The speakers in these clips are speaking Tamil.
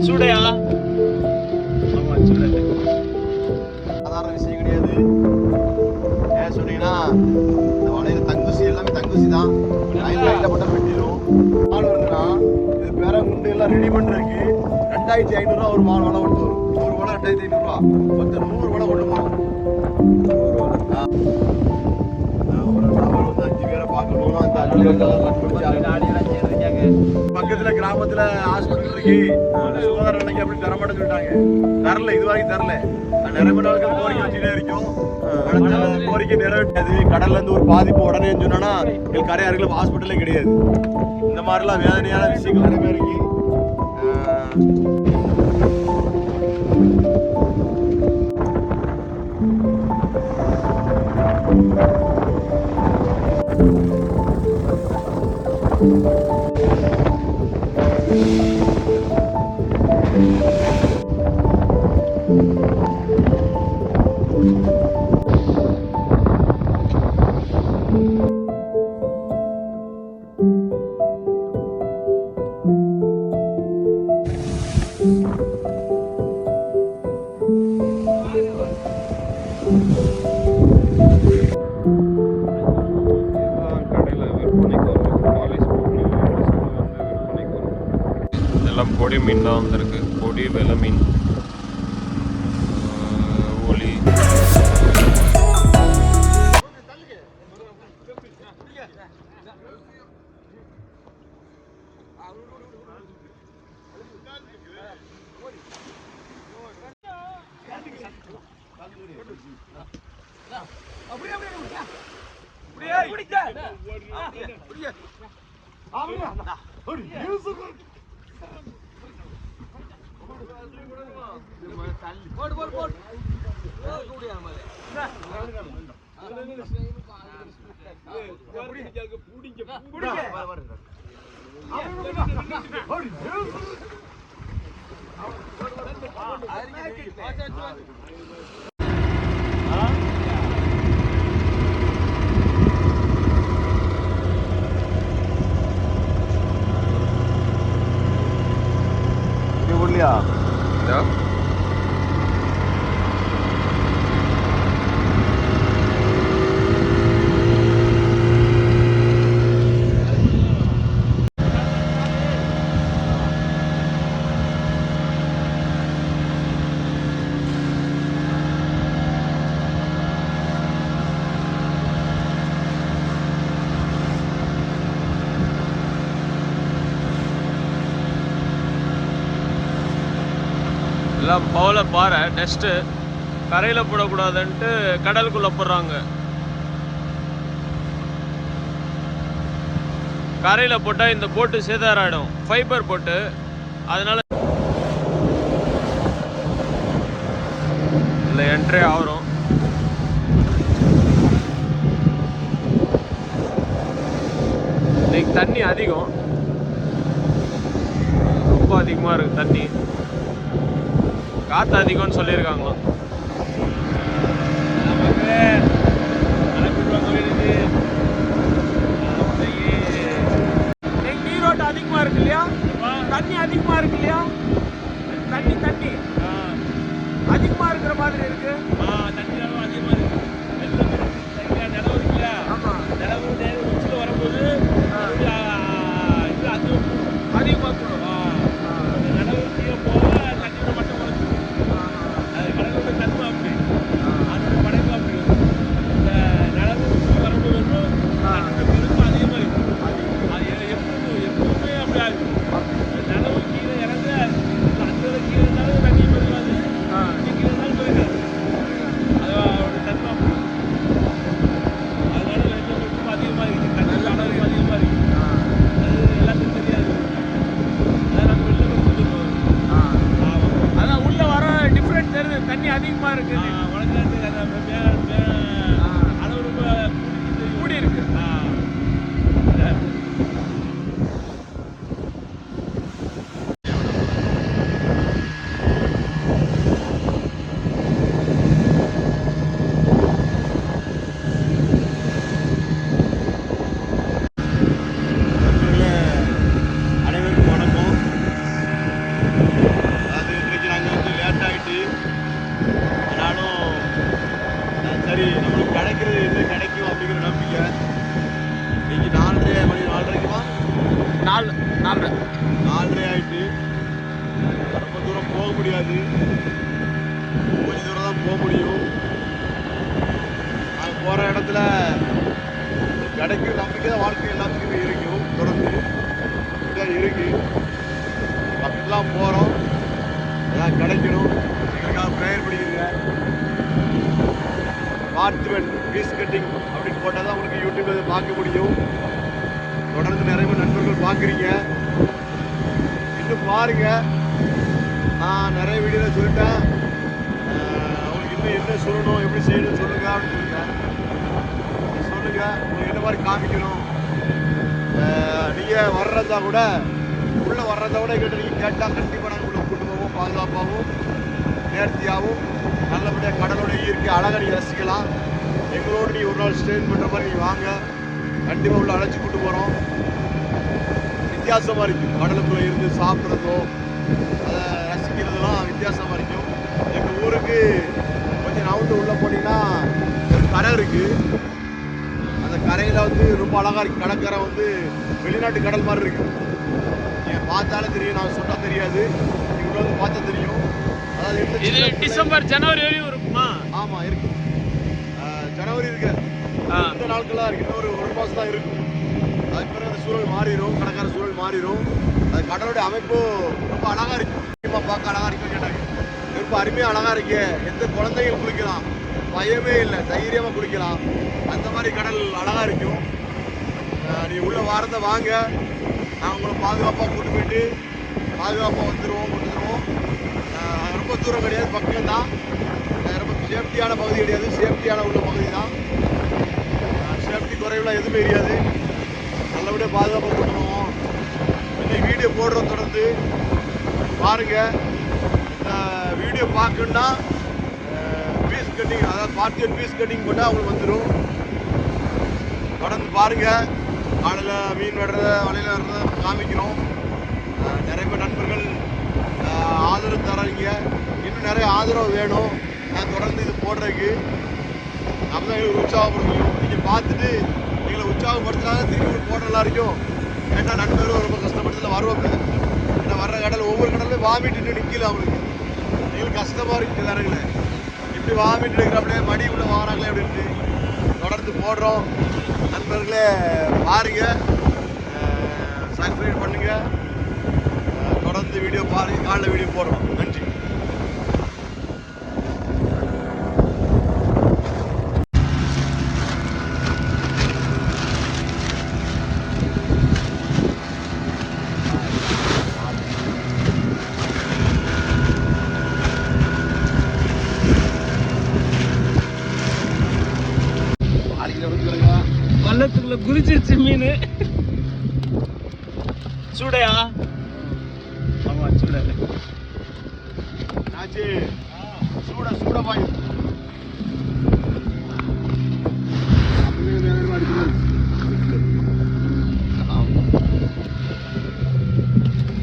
சூடையா? ஆமா சூடை. சாதாரண விஷயம் கிடையாது. ஏன் சொன்னீங்கன்னா இந்த வலையில தங்குசி எல்லாமே தங்குசி தான். லைன்ல போட்டா வெட்டிடும். மால் வருதுன்னா இது பேர முண்டு எல்லாம் ரெடி பண்றதுக்கு 2500 ஒரு மால் வலை கொண்டு வரும். ஒரு வலை 2500 மொத்தம் 100 வலை கொண்டு போகணும். 100 வலை. ஒரு நாள் வந்து 5 பேரை பார்க்கணும். பக்கத்துல கிராமத்துல ஹாஸ்பிட்டல் இருக்கு, சுகாதார நிலைக்கு அப்படி தரமாட்டேன்னு சொல்லிட்டாங்க. தரல, இது வரைக்கும் தரல. நிறைய நாட்கள் கோரிக்கை வச்சுட்டே இருக்கும். கோரிக்கை நிறைவேற்றாது. கடல்ல இருந்து ஒரு பாதிப்பு உடனே சொன்னா எங்களுக்கு கரையாறுகள் ஹாஸ்பிட்டலே கிடையாது. இந்த மாதிரிலாம் வேதனையான விஷயங்கள் நிறைய பேர் இருக்கு. இதெல்லாம் பொடி மீன் தான் வந்திருக்கு. பொடி வெலை மீன், ஒலி. எல்லாம் பவலை பாறை டஸ்ட்டு கரையில் போடக்கூடாதுன்ட்டு கடலுக்குள்ளே போடுறாங்க. கரையில் போட்டால் இந்த போட்டு சேதாராயிடும், ஃபைபர் போட்டு. அதனால இல்லை என்ட்ரே ஆகிறோம். இன்னைக்கு தண்ணி அதிகம், ரொம்ப அதிகமாக இருக்குது தண்ணி. காற்று அதிகம்னு சொல்லியிருக்காங்களாம். நீரோட்டம் அதிகமாக இருக்கு இல்லையா, தண்ணி அதிகமாக இருக்கு இல்லையா, தண்ணி அதிகமாக இருக்கிற மாதிரி இருக்கு. தண்ணி அதிகமாக இருக்கு. நிலவு இருக்கு இல்லையா, நிலவு உச்சில் வரும்போது இது அதிகமாக கூடும். நிலவு கீழே போக தண்ணியோட மட்டும் கடலோட தன்மை அப்படி, அதோட படைப்பு அப்படி. இந்த நிலவு வரும்போது தண்ணோட பெருக்கம் அதிகமாக இருக்கும். அது எப்பவுமே அப்படி ஆகும். நிலவு கீழே இறங்க அந்த கீழே இருந்தாலும் தண்ணி பெருகாது, கீழே இருந்தாலும் பெருகாது. அதோட தன்மை அப்படி. அதனால வெள்ளம் அதிகமாக இருக்குது, கடல் அளவு அதிகமாக இருக்குது. அது எல்லாத்துக்கும் தெரியாது. அதனால வெள்ளம் கொடுத்துருவோம். அதான் உள்ள வர டிஃப்ரெண்ட் தெரியுது, தண்ணி அதிகமா இருக்கு. அளவு ரொம்ப கூடி இருக்கு. அனைவருக்கும் வணக்கம். 4:30 ஆயிட்டு. ரொம்ப தூரம் போக முடியாது, கொஞ்சம் தூரம் தான் போக முடியும். நாங்கள் போகிற இடத்துல கிடைக்கும் நம்பிக்கை தான் வாழ்க்கை எல்லாத்துக்குமே இருக்கும். தொடர்ந்து இதான் இருக்கு. பக்கத்துலாம் போகிறோம், அதான் கிடைக்கணும். எங்களுக்காக ப்ரேயர் பண்ணிக்கிறீங்க. பார்ட்மெண்ட் பீஸ் கட்டிங் அப்படின்னு போட்டால் தான் உங்களுக்கு யூடியூப்ல பார்க்க முடியும். தொடர்ந்து நிறைய பேர் நண்பர்கள் பார்க்குறீங்க, இன்னும் பாருங்க. நான் நிறைய வீடியோவில் சொல்லிட்டேன், அவங்களுக்கு இன்னும் என்ன சொல்லணும், எப்படி செய்யணும்னு சொல்லுங்க அப்படின்னு சொல்லிட்டேன். சொல்லுங்க, உங்களுக்கு என்ன மாதிரி காமிக்கணும். நீங்கள் வர்றதா கூட உள்ளே வர்றதா கூட எங்கிட்ட நீங்கள் கேட்டால் கண்டிப்பாக நாங்கள் உள்ள கொண்டு போவோம். பாதுகாப்பாகவும் நேர்த்தியாகவும் நல்லபடியாக கடலோட இயற்கை அழகாக நீங்கள் ரசிக்கலாம். எங்களோடு நீ ஒரு நாள் ஸ்டே பண்ணுற மாதிரி நீங்கள் வாங்க, கண்டிப்பாக உள்ள அழைச்சி கூட்டு போகிறோம். வித்தியாசமாக இருக்கும், கடலுக்குள்ளே இருந்து சாப்பிட்றதோ அதை ரசிக்கிறதுலாம் வித்தியாசமாக இருக்கும். எங்கள் ஊருக்கு கொஞ்சம் ரவுண்டு உள்ளே போனீங்கன்னா ஒரு கரை இருக்குது. அந்த கரையில் வந்து ரொம்ப அழகாக இருக்குது. கடற்கரை வந்து வெளிநாட்டு கடல் மாதிரி இருக்குது. நீங்கள் பார்த்தாலும் தெரியும், நான் சொன்னால் தெரியாது, நீங்கள் வந்து பார்த்தா தெரியும். அதாவது இது டிசம்பர் ஜனவரி வரையும் இருக்குமா? ஆமாம் இருக்கு. ஜனவரி இருக்கு, இந்த நாட்கள்லாம் இருக்கு. இன்னும் ஒரு மாதம் தான் இருக்கும். அதுக்கு பிறகு அந்த சூழல் மாறிடும், கடற்கரை சூழல் மாறிடும். அது கடலுடைய அமைப்பு ரொம்ப அழகாக இருக்கும். பார்க்க அழகாக இருக்குன்னு கேட்டாங்க. ரொம்ப அருமையாக அழகாக இருக்கு. எந்த குழந்தைகள் குளிக்கலாம், பயமே இல்லை, தைரியமாக குளிக்கலாம். அந்த மாதிரி கடல் அழகாக இருக்கும். நீ உள்ள வாரத்தை வாங்க, நான் உங்களை பாதுகாப்பாக கூட்டு போயிட்டு பாதுகாப்பாக வந்துடுவோம். ரொம்ப தூரம் கிடையாது, பக்கம் தான். ரொம்ப சேஃப்டியான பகுதி கிடையாது, சேஃப்டியான உள்ள பகுதி தான். சேஃப்டி குறைவுலாம் எதுவுமே தெரியாது. நல்லபடியாக பாதுகாப்பாக கூட்டு போவோம். இன்னைக்கு வீடியோ போடுறோம், தொடர்ந்து பாருங்க. வீடியோ பார்க்கணுன்னா பீஸ் கட்டிங், அதாவது பார்ட் பீஸ் கட்டிங் போட்டால் அவங்களுக்கு வந்துடும். தொடர்ந்து பாருங்க. காலையில் மீன் வெடுறத, வலையில் வர்றத காமிக்கிறோம். நிறைய பேர் நண்பர்கள் ஆதரவு தராங்க. இன்னும் நிறைய ஆதரவு வேணும். நான் தொடர்ந்து இது போடுறதுக்கு நம்ம தான் எங்களுக்கு உற்சாகப்படுத்தணும். நீங்கள் பார்த்துட்டு எங்களை உற்சாகப்படுத்தினாலும் திரும்பி போட நல்லா இருக்கும். ஏன்னா நண்பர்களும் ரொம்ப கஷ்டப்பட்டதில் வருவாங்க. ஏன்னா வர்ற கடல் ஒவ்வொரு கடலையும் வாமிட்டு நிற்கல அவங்களுக்கு. எங்களுக்கு கஷ்டமாக இருக்குது எல்லாருங்களே. இப்படி வாமிட்டு இருக்கிறப்படியே மடி உள்ள வாராங்களே அப்படின்ட்டு தொடர்ந்து போடுறோம். நண்பர்களே பாருங்க, சப்ஸ்கிரைப் பண்ணுங்க, தொடர்ந்து வீடியோ பாருங்க. காலைல வீடியோ போடுறோம். நன்றி. வள்ளத்துக்குள்ள குறிச்சிருச்சு மீன். சூடையா? ஆமா சூட. ஆச்சு சூட சூட பாய்.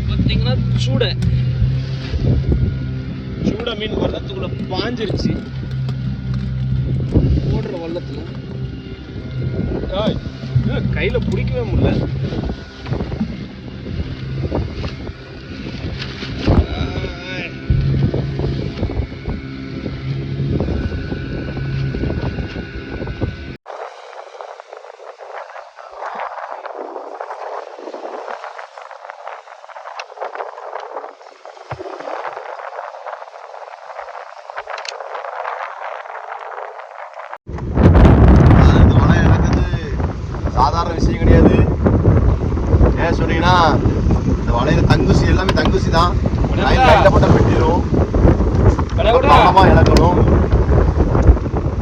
பார்த்தீங்கன்னா சூட சூட மீன் வள்ளத்துக்குள்ள பாஞ்சிருச்சு. போடுற வள்ளத்துல கையில பிடிக்கவே முடியல. சாதாரண விஷயம் கிடையாது. ஏன் சொன்னீங்கன்னா இந்த வலையில தங்குசி எல்லாமே தங்குசி தான். கையில் போட்ட வெட்டிடும், கவனமாக இழக்கணும்.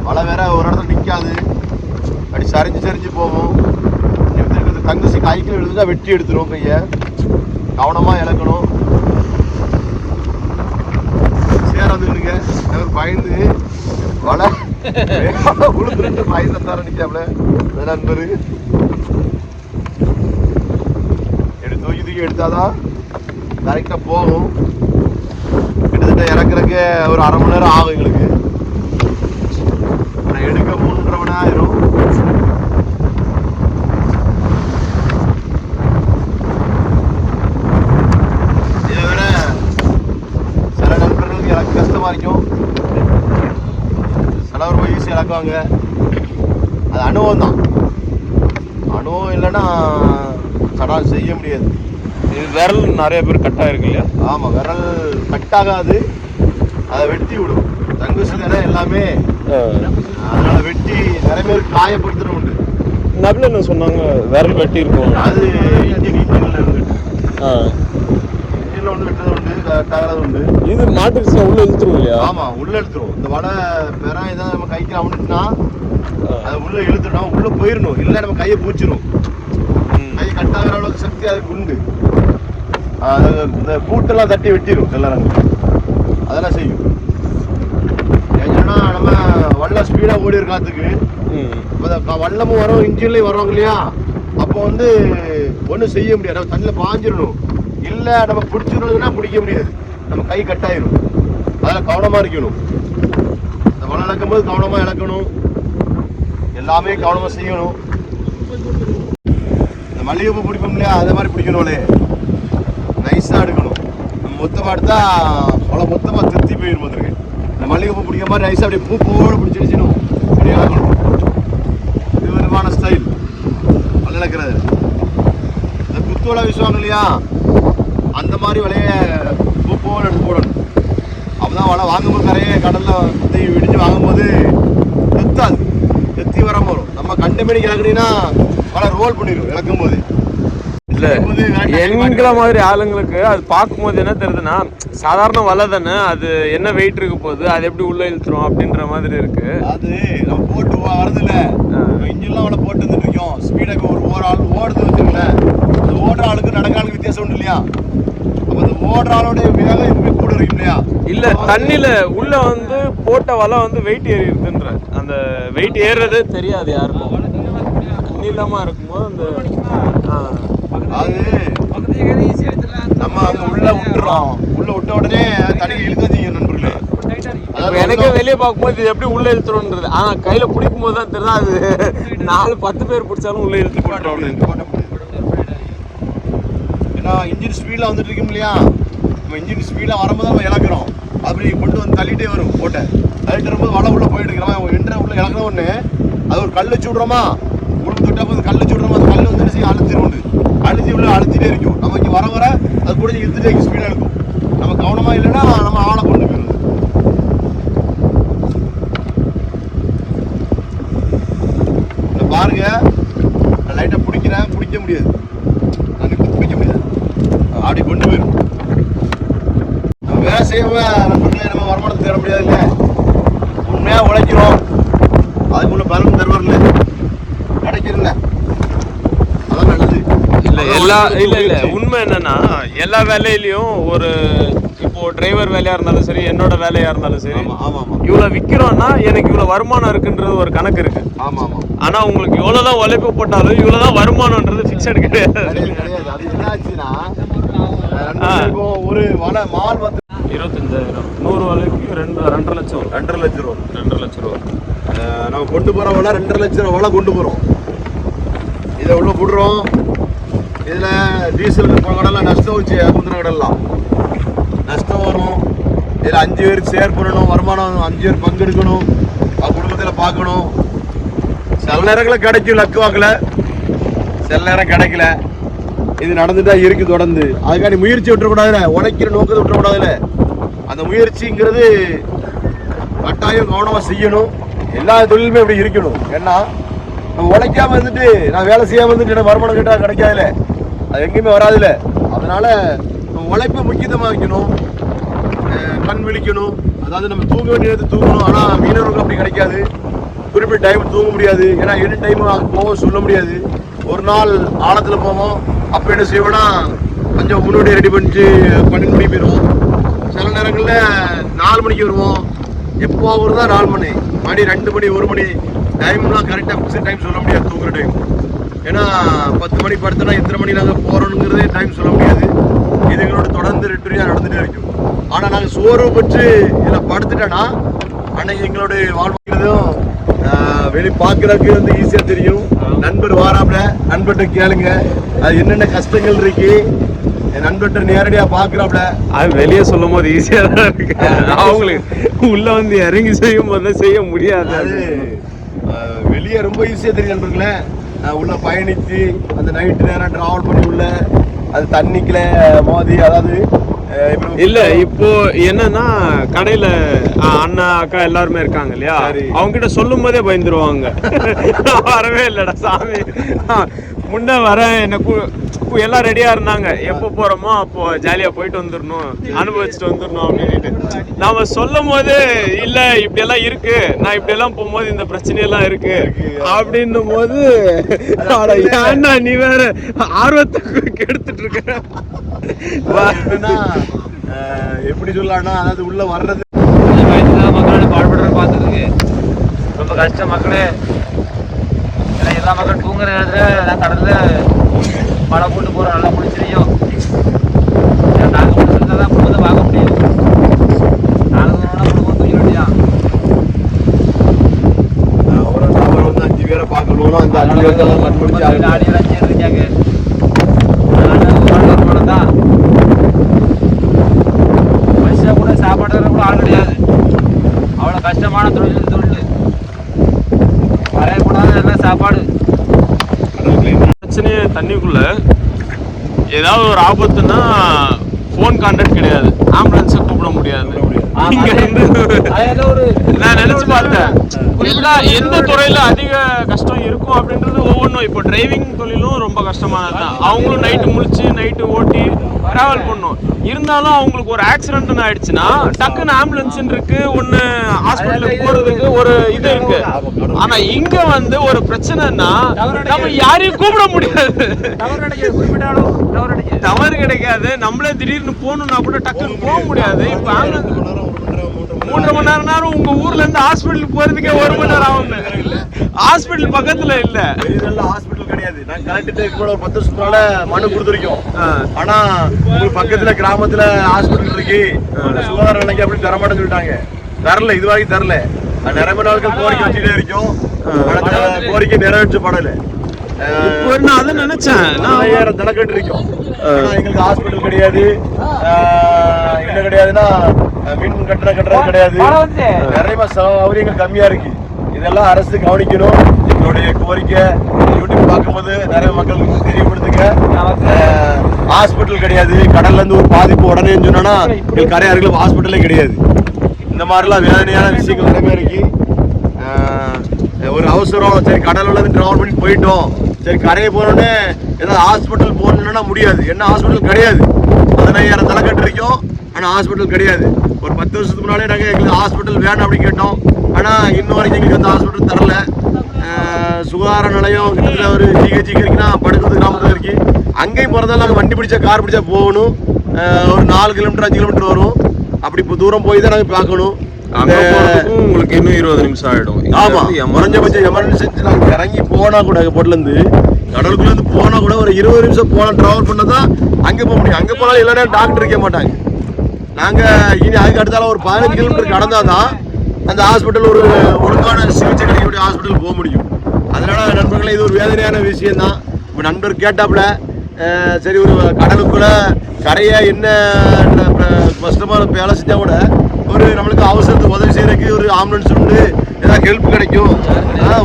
வலை வேற ஒரு இடத்துல நிற்காது, அப்படி சரிஞ்சு சரிஞ்சு போகும். தங்குசி கைக்கு விழுந்துட்டா வெட்டி எடுத்துரும். கையை கவனமாக இழக்கணும். சேர வந்துருங்க பயந்து வலை உளுந்துட்டு பயந்தார நிற்காமல நண்பரு தூக்கி எடுத்தாதான் கரெக்டாக போகும். கிட்டத்தட்ட இறக்குறக்கு ஒரு 1/2 மணி நேரம் ஆகும் எங்களுக்கு. எடுக்க 3.5 மணி ஆயிரும். செய்வாங்க. அது அனுபவம் தான். அனுபவம் இல்லைன்னா சடால் செய்ய முடியாது. இது விரல் நிறைய பேர் கட்டாக இருக்கு இல்லையா? ஆமாம், விரல் கட்டாகாது, அதை வெட்டி விடும். தங்குசி தானே எல்லாமே, அதனால வெட்டி நிறைய பேர் காயப்படுத்துகிற உண்டு. நபில் என்ன சொன்னாங்க, விரல் வெட்டி இருக்கும். அது இன்ஜினில் இருந்து இன்ஜினில் வந்து வெட்டுறது உண்டு, கட்டாகிறது உண்டு. இது மாட்டுக்கு உள்ள இழுத்துரும் இல்லையா? ஆமாம், உள்ள இழுத்துரும். இந்த வடை பெறா இதான் நம்ம கைக்கு அமுட்டுனா அதை உள்ள இழுத்துட்டோம், உள்ள போயிடணும். இல்லை நம்ம கையை பூச்சிடும். கை கட்டாகிற அளவுக்கு சக்தி அதுக்கு உண்டு. இந்த கூட்டெல்லாம் தட்டி வெட்டிடும் எல்லாரும், அதெல்லாம் செய்யும். ஏன்னா நம்ம வல்ல ஸ்பீடாக ஓடி காத்துக்கு வல்லமும் வரும், இன்ஜின்லேயும் வருவாங்க இல்லையா? அப்போ வந்து ஒன்றும் செய்ய முடியாது. நம்ம தண்ணியில் பாஞ்சிடணும். இல்லை நம்ம பிடிச்சிடணும்னா பிடிக்க முடியாது, நம்ம கை கட்டாயிடும். அதில் கவனமாக இருக்கணும். இந்த வலை இழக்கும் போது கவனமாக இழக்கணும், எல்லாமே கவனமாக செய்யணும். இந்த மல்லிகைப்பூ பிடிப்போம் இல்லையா, அதே மாதிரி பிடிக்கணும்லே, நைஸாக எடுக்கணும். நம்ம மொத்தமாக எடுத்தால் வலை மொத்தமாக திருத்தி போயிடும். வந்துருக்கு இந்த மல்லிகைப்பூ பிடிக்கிற மாதிரி நைஸாக அப்படியே பூ பூவோடு பிடிச்சிடுச்சிடும், அப்படி இழக்கணும். இது விதமான ஸ்டைல் வலை இழக்கிறது. இந்த குத்து வலை வீசுவாங்க இல்லையா, அந்த மாதிரி வலையை பூ பூவோடு எடுத்து போடணும். அப்போ தான் வலை வாங்கும்போது கரையே கடலில் குத்தி விடிஞ்சு வாங்கும்போது தெத்தாது, தெத்தி வர வரும். நம்ம கண்டு மணிக்கு இழக்குனீங்கன்னா வலை ரோல் பண்ணிடும் இழக்கும் போது. இல்லை, எங்களை மாதிரி ஆளுங்களுக்கு அது பார்க்கும்போது என்ன தெரியுதுன்னா, சாதாரண வலை தானே, அது என்ன வெயிட் இருக்க போகுது, அது எப்படி உள்ள இழுத்துரும் அப்படின்ற மாதிரி இருக்கு. அது நம்ம போட்டு வரது இல்லை, இன்ஜின்லாம் வலை போட்டு வந்துட்டு இருக்கோம். ஸ்பீடாக ஒரு ஆள் ஓடுது வச்சுங்களேன், அந்த ஓடுற ஆளுக்கு நடக்கிற ஆளுக்கு வித்தியாசம் உண்டு இல்லையா? அப்போ அந்த ஓடுற ஆளோடைய வேகம் எப்பவுமே கூட இருக்கும் இல்லையா? இல்லை, தண்ணியில உள்ள வந்து போட்ட வலை வந்து வெயிட் ஏறி இருக்குன்ற, அந்த வெயிட் ஏறுறதே தெரியாது யாருக்கும். நீளமா இருக்கும்போது அந்த அது நம்ம அங்க உள்ள விட்டுறோம், உள்ள விட்ட உடனே தண்ணியில் இழுக்கச்சிங்க நண்பர்களே. எனக்கே வெளியே பார்க்கும்போது இது எப்படி உள்ள இழுத்துறோன்றது, ஆனா கையில பிடிக்கும் போது தான் தெரியும் அது 4-10 பேர் பிடிச்சாலும் உள்ள இழுத்து போட்டோம். ஏன்னா இன்ஜின் ஸ்பீடில் வந்துட்டு இருக்கோம் இல்லையா, நம்ம இன்ஜின் ஸ்பீடாக வரும்போது நம்ம இழக்கிறோம். அப்படி கொண்டு வந்து தள்ளிட்டே வரும் போட்டை, தள்ளிட்டு வரும்போது வலை உள்ள போயிட்டு இருக்கிறோம். என்ற உள்ள இழக்கிற ஒன்று அது ஒரு கல் வச்சு விட்றோமா, உள்ள தொட்டப்போ அந்த கல் வச்சு விட்றோமா, அந்த கல் வந்துட்டு அழுத்திடும், அழுத்தி உள்ள அழுத்திட்டே இருக்கும். நம்ம இங்கே வர வர அது கூட இழுத்துட்டே ஸ்பீடாக இருக்கும். நம்ம கவனமாக இல்லைன்னா நம்ம ஆளை கொண்டு போயிடுது. பாருங்க, லைட்டாக பிடிக்கிறேன், பிடிக்க முடியாது, பிடிக்க முடியாது, அப்படி கொண்டு போயிடும். நம்ம வேலை செய்யாம நம்ம வருமானத்தை தேட முடியாது இல்லை, உண்மையாக உழைக்கிறோம், அதுக்குள்ள பலன் தருவார்ல, கிடைக்கிறல, அதான் நல்லது. இல்ல உண்மை என்னன்னா, எல்லா வேலையிலயும் ஒரு இப்போ டிரைவர் வேலையா இருந்தாலும் சரி, என்னோட வேலையா இருந்தாலும் சரி, இவ்வளவு விக்கிறோம்னா எனக்கு இவ்வளவு வருமானம் இருக்குன்றது ஒரு கணக்கு இருக்கு. ஆனா உங்களுக்கு எவ்வளவுதான் உழைப்பு போட்டாலும் இவ்வளவுதான் வருமானம்ன்றது பிக்சட் கிடையாது. அது என்ன ஆச்சுன்னா, ஒரு வலை மால் வந்து 25,000 100 வலைக்கு 2.5 லட்சம் 2.5 லட்சம் ரூபா 2.5 லட்சம் ரூபா நம்ம கொண்டு போற வலை 2.5 லட்சம் ரூபா வலை கொண்டு போறோம். இதை உள்ள போடுறோம். இதுல டீசல் கடலாம் நஷ்டம் வச்சு முந்தின கடலாம் நஷ்டம் வரும். இதில் 5 பேர் ஷேர் பண்ணணும், வருமானம் 5 பேர் பங்கெடுக்கணும், குடும்பத்தில் பார்க்கணும். சில நேரங்களில் கிடைக்கும் லக்கு வாக்கில், சில நேரம் கிடைக்கல. இது நடந்துட்டா இருக்கு தொடர்ந்து. அதுக்காண்டி முயற்சி விட்டுறக்கூடாதுல, உழைக்கிற நோக்கத்தை விட்டுறக்கூடாதுல. அந்த முயற்சிங்கிறது கட்டாயம் கவனமாக செய்யணும். எல்லா தொழிலுமே இப்படி இருக்கணும். ஏன்னா நம்ம உழைக்காம இருந்துட்டு, நான் வேலை செய்யாமல் இருந்துட்டு எனக்கு வருமானம் கேட்டால் கிடைக்காதுல, அது எங்கேயுமே வராதுல்ல. அதனால நம்ம உழைப்பை முக்கியத்துவமாக வைக்கணும், கண் விழிக்கணும். அதாவது நம்ம தூங்க வேண்டிய நேரத்தை தூங்கணும். ஆனால் மீனவர்களுக்கு அப்படி கிடைக்காது, குறிப்பிட்ட டைம் தூங்க முடியாது. ஏன்னா என்ன டைம் போவோம் சொல்ல முடியாது. ஒரு நாள் ஆழத்தில் போவோம், அப்போ என்ன செய்வோம்னா கொஞ்சம் முன்னாடி ரெடி பண்ணிட்டு 12 மணிக்கு போயிடுவோம். சில நேரங்களில் 4 மணிக்கு வருவோம். எப்போ வருதா 4 மணி, மணி 2 மணி 1 மணி டைம்லாம் கரெக்டாக ஃபிக்ஸட் டைம் சொல்ல முடியாது தூங்குற டைம். ஏன்னா 10 மணி படுத்தோன்னா எத்தனை மணி நாங்கள் போகிறோங்கிறதே டைம் சொல்ல முடியாது. இது எங்களோட தொடர்ந்து ரிட்டரியாக நடந்துகிட்டே இருக்கும். ஆனால் நாங்கள் சோர்வு பெற்று இதில் படுத்துட்டோன்னா அன்னைக்கு எங்களுடைய வாழ்க்கையிலும் வெளியே பார்க்குறதுக்கு வந்து ஈஸியாக தெரியும். நண்பர் வாராப்புல, நண்பர்கிட்ட கேளுங்க அது என்னென்ன கஷ்டங்கள் இருக்கு. என் நண்பர்கிட்ட நேரடியாக பார்க்குறாப்புல. அது வெளியே சொல்லும் போது ஈஸியாக தான் இருக்கு, அவங்களுக்கு உள்ள வந்து இறங்கி செய்யும் போது செய்ய முடியாது. அது வெளியே ரொம்ப ஈஸியா தெரியும் நண்பர்களே. உள்ள பயணித்து அந்த நைட்டு நேரம் டிராவல் பண்ணி உள்ள அது தண்ணிக்குள்ள மோதி, அதாவது இல்ல இப்போ என்னன்னா கடையில அண்ணா அக்கா எல்லாருமே இருக்காங்க இல்லையா, அவங்க கிட்ட சொல்லும் போதே பயந்துருவாங்க. வரவே இல்லடா சாமி, முன்ன வர என்ன எல்லாம் ரெடியா இருந்தாங்க, எப்போ போறோமோ அப்போ ஜாலியா போயிட்டு வந்துடணும், அனுபவிச்சுட்டு வந்துடணும் அப்படின்ட்டு. நாம சொல்லும் போது இல்ல இப்படி எல்லாம் இருக்கு, நான் இப்படி எல்லாம் போகும்போது இந்த பிரச்சனையெல்லாம் இருக்கு அப்படின்னும் போது ஏன்னா நீ வேற ஆர்வத்தை கெடுத்துட்டு இருக்க. எப்படி சொல்லலாம்னா, அதாவது உள்ள வர்றது மக்களோட பாடுபடுற பார்த்துருக்கு ரொம்ப கஷ்டம் மக்களே. ஏன்னா எல்லா மக்கள் தூங்குற நேரத்தில் நான் கடல்ல மழை போட்டு போகிறோம், நல்லா பிடிச்சிருக்கோம். நாங்கள் முடிச்சிருந்தா தான் குடும்பத்தை பார்க்க முடியும். நாங்கள் குடும்பம் தூங்க வேண்டியதான். அவர் வந்து 5 பேரை பார்க்கணும், அந்த 5 பேர் ஆடியெல்லாம் சேர்ந்துருக்காங்க. தான் பைசா கூட சாப்பாடு கூட ஆள் கிடையாது. அவ்வளோ கஷ்டமான தொழில் வரையக்கூடாது. எல்லாம் சாப்பாடு பிரச்சனையே தண்ணிக்குள்ள ஏதாவது ஒரு ஆபத்துன்னா ஃபோன் கான்டாக்ட் கிடையாது, ஆம்புலன்ஸை கூப்பிட முடியாது. நான் நினைச்சு பார்த்தேன் எந்த துறையில அதிக கஷ்டம் இருக்கும் அப்படின்றது ஒவ்வொன்றும். இப்போ டிரைவிங் தொழிலும் ரொம்ப கஷ்டமானது தான். அவங்களும் நைட்டு முழிச்சு நைட்டு ஓட்டி டிராவல் பண்ணும். இருந்தாலும் அவங்களுக்கு ஒரு ஆக்சிடென்ட் ஆயிடுச்சுன்னா டக்குன்னு ஆம்புலன்ஸ் இருக்கு, ஒன்னு ஹாஸ்பிட்டலுக்கு போறதுக்கு ஒரு இது இருக்கு. ஆனா இங்க வந்து ஒரு பிரச்சனைன்னா நம்ம யாரையும் கூப்பிட முடியாது, டவர் கிடைக்காது. நம்மளே திடீர்னு போகணும்னா கூட டக்குன்னு போக முடியாது. இப்ப ஆம்புலன்ஸ் 3.5 மணி நேரம் உங்க ஊர்ல இருந்து ஹாஸ்பிட்டலுக்கு போறதுக்கே 1 மணி நேரம் ஆகும். ஹாஸ்பிட்டல் பக்கத்துல இல்ல, ஹாஸ்பிட்டல் கிடையாது. நான் கலெக்டர் ஒரு 10 வருஷத்துல மனு கொடுத்துருக்கோம். ஆனா உங்களுக்கு பக்கத்துல கிராமத்துல ஹாஸ்பிட்டல் இருக்கு, சுகாதார நிலைக்கு அப்படி தரமாட்டேன்னு சொல்லிட்டாங்க. தரல, இது வரைக்கும் தரல. நிறைய நாட்கள் கோரிக்கை வச்சுட்டே இருக்கோம், கோரிக்கை நிறைவேற்ற படல. இப்போ நான் அதை நினைச்சேன், நான் தனக்கட்டு இருக்கோம். எங்களுக்கு ஹாஸ்பிட்டல் கிடையாது, என்ன கிடையாதுன்னா மின் கட்டணம் கிடையாது. நிறைய சௌகரியங்கள் கம்மியா இருக்கு. இதெல்லாம் அரசு கவனிக்கணும். எங்களுடைய கோரிக்கை யூடியூப் பார்க்கும்போது நிறைய மக்களுக்கு தெரியப்படுத்துங்க. ஹாஸ்பிட்டல் கிடையாது, கடல்ல இருந்து ஒரு பாதிப்பு உடனே சொன்னா கரையாறுகளும் ஹாஸ்பிட்டலே கிடையாது. இந்த மாதிரிலாம் வேதனையான விஷயங்கள் நிறைய இருக்கு. ஒரு அவசரம், சரி கடல்ல இருந்து டிராவல் பண்ணி போயிட்டோம், சரி கரையை போனோடனே ஏதாவது ஹாஸ்பிட்டல் போகணும்னா முடியாது. என்ன ஹாஸ்பிட்டல் கிடையாது. 15,000 தலைக்கட்டு இருக்கும், ஆனால் ஹாஸ்பிட்டல் கிடையாது. ஒரு 10 வருஷத்துக்கு முன்னாலே நாங்கள் எங்களுக்கு ஹாஸ்பிட்டல் வேணும் அப்படின்னு கேட்டோம். ஆனால் இன்னும் வரைக்கும் எங்களுக்கு அந்த ஹாஸ்பிட்டல் தரல. சுகாதார நிலையம் கிட்டத்தட்ட ஒரு ஜிஹெச் இருக்குன்னா படுக்கிறது கிராமத்தில் இருக்கு. அங்கேயும் போகிறதால நாங்கள் வண்டி பிடிச்சா கார் பிடிச்சா போகணும். ஒரு 4 கிலோமீட்டர் 5 கிலோமீட்டர் வரும். அப்படி இப்போ தூரம் போய் தான் நாங்கள் பார்க்கணும். உங்களுக்கு இன்னும் 20 நிமிஷம் ஆயிடும். ஆமா, குறைஞ்சபட்சம் எமர்ஜென்சி நாங்கள் இறங்கி போனா கூட போட்ல இருந்து கடலுக்குள்ள இருந்து போனா கூட ஒரு 20 நிமிஷம் போனா டிராவல் பண்ணதான் அங்க போக முடியும். அங்க போனாலும் எல்லா நேரம் டாக்டர் இருக்க மாட்டாங்க. நாங்க இனி அதுக்கு அடுத்தால ஒரு 15 கிலோமீட்டர் கடந்தாதான் அந்த ஹாஸ்பிட்டல் ஒரு ஒழுங்கான சிகிச்சை கிடைக்கக்கூடிய ஹாஸ்பிட்டல் போக முடியும். அதனால நண்பர்களே, இது ஒரு வேதனையான விஷயம் தான். இப்போ நண்பர் கேட்டாப்புல சரி ஒரு கடலுக்குள்ள கரையை என்ன கஷ்டமான வேலை செஞ்சா கூட ஒரு நம்மளுக்கு அவசரத்துக்கு உதவி செய்யறதுக்கு ஒரு ஆம்புலன்ஸ் உண்டு, ஏதாவது ஹெல்ப் கிடைக்கும்.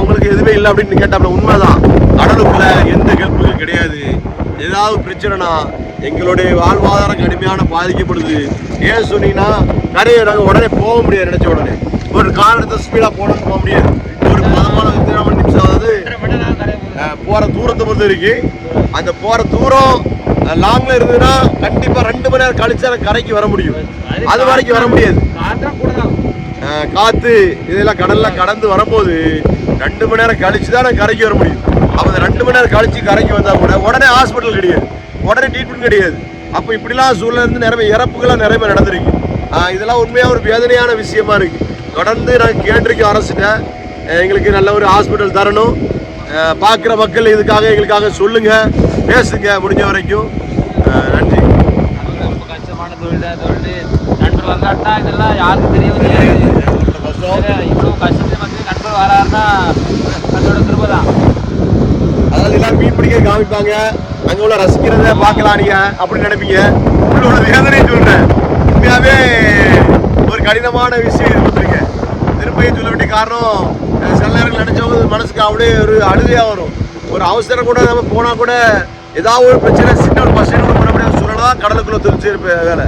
உங்களுக்கு எதுவுமே இல்லை அப்படின்னு கேட்டாப்புல உண்மைதான். கடலுக்குள்ள எந்த ஹெல்ப்பும் கிடையாது. ஏதாவது பிரச்சனைனா எங்களுடைய வாழ்வாதாரம் கடுமையான பாதிக்கப்படுது. ஏன் சொன்னீங்கன்னா கரையை நாங்கள் உடனே போக முடியாது. நினைச்ச உடனே ஒரு காரணத்தை ஸ்பீடாக போக முடியாது. ஒரு 13 நிமிஷம், அதாவது போற தூரத்தை பொறுத்த வரைக்கும் அந்த போற தூரம் லாங்ல இருந்ததுன்னா கண்டிப்பா 2 மணி நேரம் கழிச்சு கரைக்கு வர முடியும். அது வரைக்கும் வர முடியாது. காத்து இதெல்லாம் கடல்ல கடந்து வரும்போது 2 மணி நேரம் கழிச்சு தான் கரைக்கு வர முடியும். அப்ப 2 மணி நேரம் கழிச்சு கரைக்கு வந்தா கூட உடனே ஹாஸ்பிட்டல் கிடையாது, உடனே ட்ரீட்மெண்ட் கிடையாது. அப்ப இப்படிலாம் சூழ்நிலை இருந்து நிறைய இறப்புகள்லாம் நிறைய நடந்திருக்கு. இதெல்லாம் உண்மையா ஒரு வேதனையான விஷயமா இருக்கு. தொடர்ந்து நாங்கள் கேட்டிருக்கோம் அரசுகிட்ட, எங்களுக்கு நல்ல ஒரு ஹாஸ்பிட்டல் தரணும். பார்க்குற மக்கள் இதுக்காக எங்களுக்காக சொல்லுங்க, பேசுங்க முடிஞ்ச வரைக்கும். நன்றி. ரொம்ப கஷ்டமான தொழில் நண்பர் வந்தாட்டா இதெல்லாம் யாருக்கும் தெரியவே தெரியாது. இவ்வளோ கஷ்டத்தை மக்கள் நண்பர் வராருன்னா அதோட திரும்ப தான். அதாவது எல்லாரும் மீன் பிடிக்க காமிப்பாங்க, அங்கே உள்ள ரசிக்கிறத பார்க்கலாம் நீங்க அப்படின்னு நினைப்பீங்க. உங்களோட வேதனையை சொல்றேன். உண்மையாவே ஒரு கடினமான விஷயம் இருந்துருங்க. திரும்பியும் சொல்ல வேண்டிய காரணம் சில நேரங்கள் நினைச்சவங்க மனசுக்கு அப்படியே ஒரு அழுகையாக வரும். ஒரு அவசரம் கூட நம்ம போனால் கூட ஏதாவது ஒரு பிரச்சனை சின்ன ஒரு பஸ் கூட பண்ண முடியாத சூழலாக தான் கடலுக்குள்ளே திருச்சி வேலை.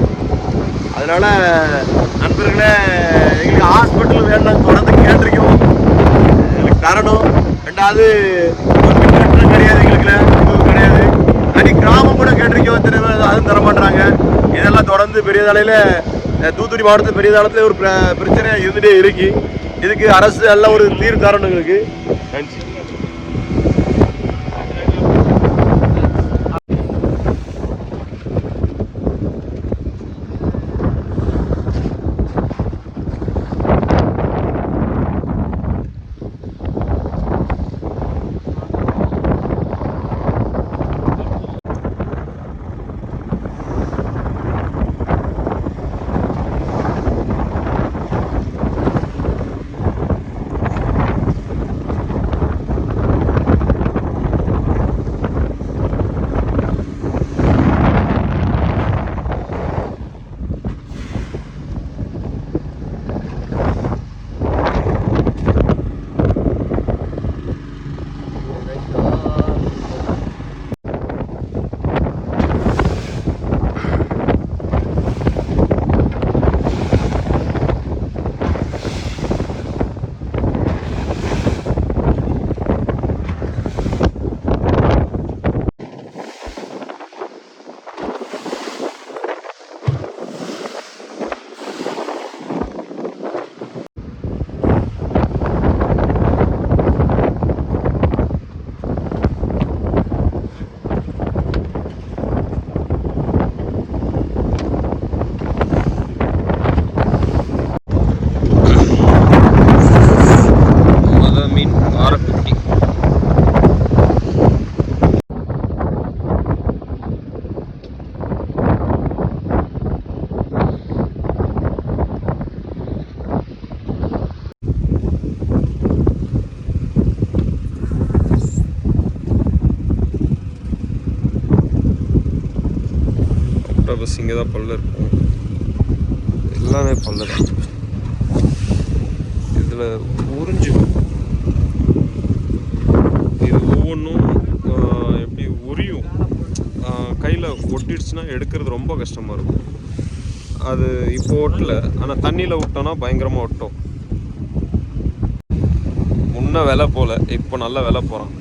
அதனால நண்பர்களே, எங்களுக்கு ஹாஸ்பிட்டல் வேண்டாம் தொடர்ந்து கேட்டிருக்கோம், எனக்கு தரணும். ரெண்டாவது ஒரு மின்கட்டணம் கிடையாது, எங்களுக்கு எதுவும் கிடையாது. தனி கிராமம் கூட கேட்டிருக்கோம், திரும்ப அதுவும் தர மாட்டாங்க. இதெல்லாம் தொடர்ந்து பெரிய தலையில் தூத்துக்குடி மாவட்டத்தில் பெரிய தளத்தில் ஒரு பிரச்சனை இருந்துகிட்டே இருக்கு. இதுக்கு அரசு எல்லாம் ஒரு தீர்வு தரணும் எங்களுக்கு. நன்றி. பஸ் இங்கே தான் பல்லு இருக்கும், எல்லாமே பல்லு தான். இதில் உறிஞ்சிடும், இது ஒவ்வொன்றும் எப்படி உரியும், கையில் ஒட்டிடுச்சுன்னா எடுக்கிறது ரொம்ப கஷ்டமாக இருக்கும். அது இப்போ ஓட்டல, ஆனால் தண்ணியில் விட்டோன்னா பயங்கரமாக ஒட்டும். முன்ன விலை போல், இப்போ நல்ல விலை போகிறான்.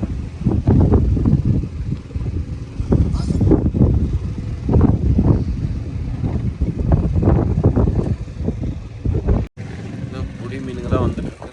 மீனுங்களாம் வந்துட்டு இருக்கு.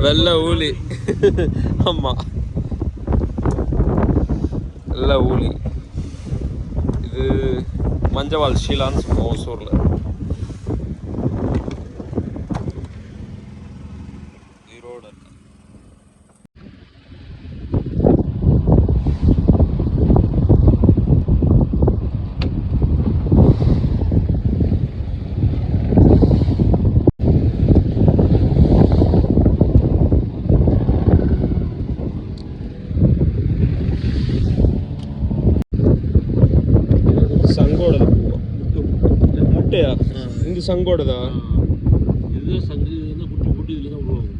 வெள்ளை ஊலி. ஆமாம், வெள்ளை ஊலி. இது மஞ்சவாள் ஷீலான்னு சொல்லுவோம் ஓசூரில். ஈரோடு இந்த சங்கோடதா? இதுதான் சங்கு. குட்டி குட்டி இதில் தான் உருவாகும்.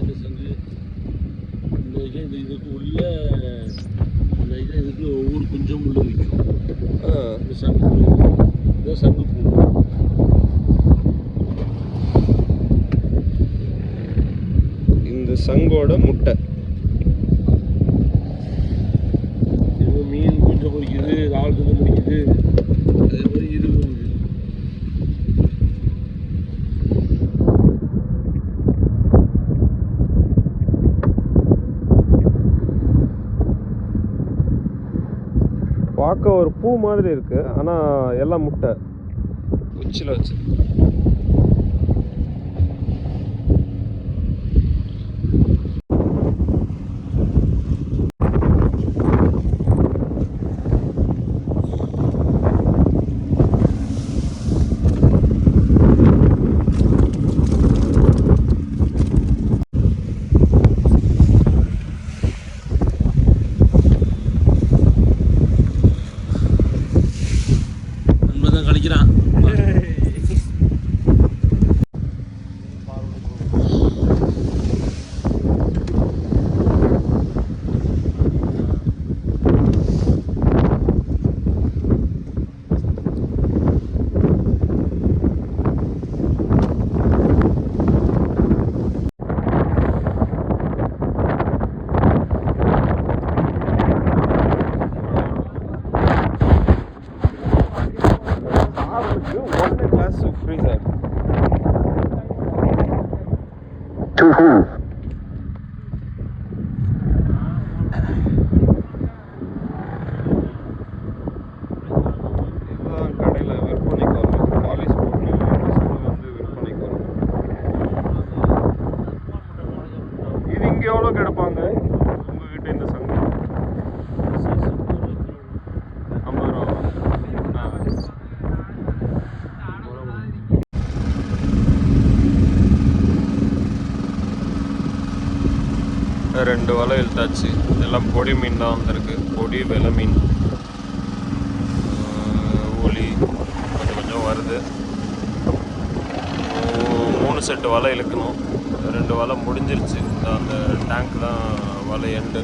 இந்த சங்கு இந்த இதுக்கு உள்ள இதுக்கு ஒவ்வொரு குஞ்சம் உள்ள வைக்கும். இந்த சங்கு இதுதான் சங்கு பூ. இந்த சங்கோட முட்டை. இது மீன் குஞ்சம் பொறிக்குது, ஆள் குஞ்சம் பொறிக்குது. அதே மாதிரி இது பார்க்க ஒரு பூ மாதிரி இருக்கு, ஆனால் எல்லாம் முட்டை உச்சியில் வச்சு. நண்பன் கழிக்கிறான். One class free sir. இதுதான் கடையில் விற்பனைக்கு வரும். பாலிஷ் போட்டு வந்து விற்பனைக்கு வரும். இது இங்கே எவ்வளோ கிடைப்பாங்க உங்ககிட்ட இந்த சங்கம்? 50 ரூபா. ரெண்டு வலை இழுத்தாச்சு. எல்லாம் பொடி மீன் தான் வந்திருக்கு. பொடி வெலை மீன், ஒலி கொஞ்சம் கொஞ்சம் வருது. 3 செட்டு வலை இழுக்கணும். 2 வலை முடிஞ்சிருச்சு. அந்த டேங்க் தான் வலை எண்டு.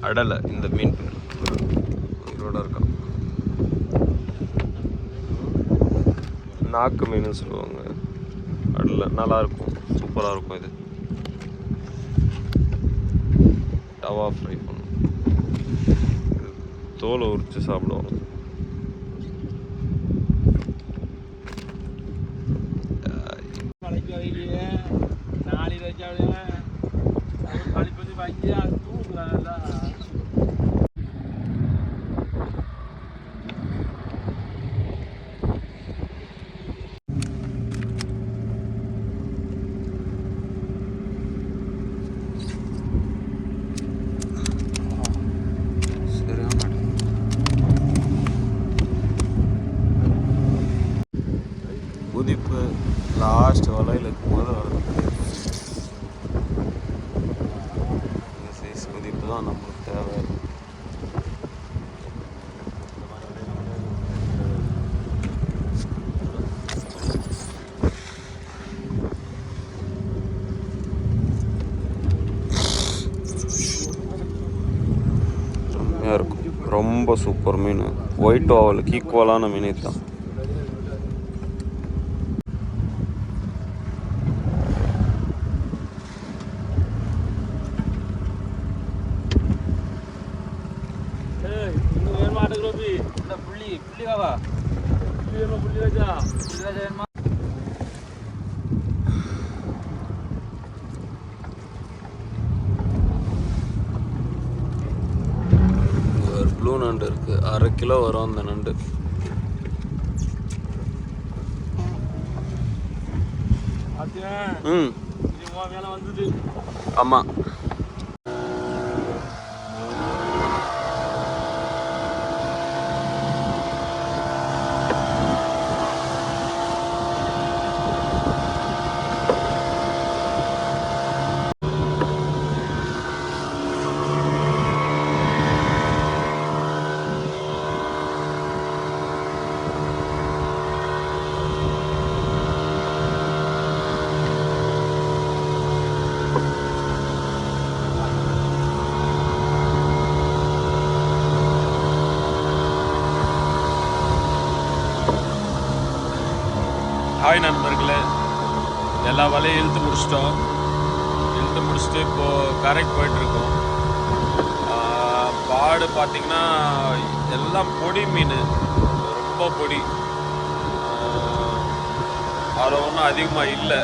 அடலை இந்த மீன் உயிரோட இருக்கான். நாக்கு மீன் சொல்லுவாங்க. அடலை நல்லா இருக்கும், சூப்பராக இருக்கும். இது டவா ஃப்ரை பண்ணும். தோலை உரிச்சு சாப்பிடுவாங்க. குதிப்பு லாஸ்ட் வலையில் இருக்கும்போது வருது. இந்த சைஸ் குதிப்பு தான் நம்மளுக்கு தேவை. செம்மையாக இருக்கும். ரொம்ப சூப்பர் மீன். ஒயிட் ஓவலுக்கு ஈக்குவலான மீன் இதுதான். ப்ளூ நண்டு இருக்கு. 1/2 கிலோ வரும் அந்த நண்டு. ஆமாம். ஹாய் நண்பர்களே, எல்லா வலையும் இழுத்து முடிச்சிட்டோம். இழுத்து முடிச்சுட்டு இப்போது கரைக்கு போயிட்டுருக்கோம். பாடு பார்த்திங்கன்னா எல்லாம் பொடி மீன், ரொம்ப பொடி. அதில் ஒன்றும் அதிகமாக இல்லை.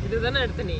இதுதானே எடுத்த நீ?